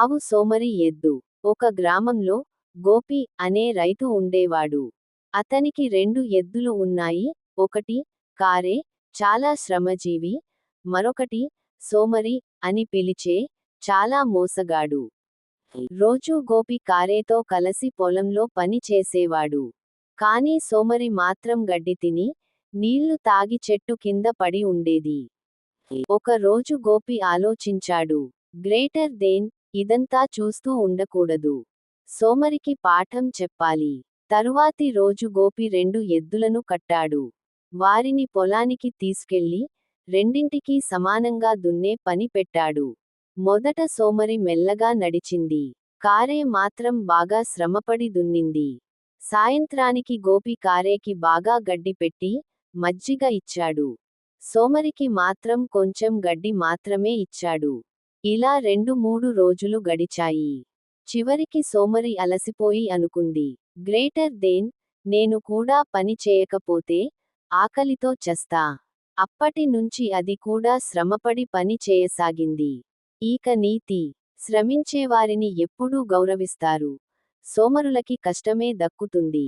ఆవు సోమరి ఎద్దు. ఒక గ్రామంలో గోపి అనే రైతు ఉండేవాడు. అతనికి 2 ఎద్దులు ఉన్నాయి. ఒకటి కారే, చాలా శ్రమజీవి. మరొకటి సోమరి అని పిలిచే, చాలా మోసగాడు. రోజూ గోపి కారేతో కలసి పొలంలో పని చేసేవాడు. కానీ సోమరి మాత్రం గడ్డి తిని, నీళ్లు తాగి చెట్టు కింద పడి ఉండేది. ఒక రోజు గోపి ఆలోచించాడు. గ్రేటర్ దేన్ ఇదంతా చూస్తూ ఉండకూడదు. సోమరికి పాఠం చెప్పాలి. తరువాతి రోజు గోపి 2 ఎద్దులను కట్టాడు. వారిని పొలానికి తీసుకెళ్లి, రెండింటికీ సమానంగా దున్నే పని పెట్టాడు. మొదట సోమరి మెల్లగా నడిచింది. కారే మాత్రం బాగా శ్రమపడి దున్నింది. సాయంత్రానికి గోపి కారేకి బాగా గడ్డి పెట్టి, మజ్జిగ ఇచ్చాడు. సోమరికి మాత్రం కొంచెం గడ్డి మాత్రమే ఇచ్చాడు. ఇలా 2-3 రోజులు గడిచాయి. చివరికి సోమరి అలసిపోయి అనుకుంది. గ్రేటర్ దేన్, నేను కూడా పని చేయకపోతే ఆకలితో చస్తా. అప్పటి నుంచి అది కూడా శ్రమపడి పని చేయసాగింది. ఇక నీతి: శ్రమించేవారిని ఎప్పుడూ గౌరవిస్తారు. సోమరులకి కష్టమే దక్కుతుంది.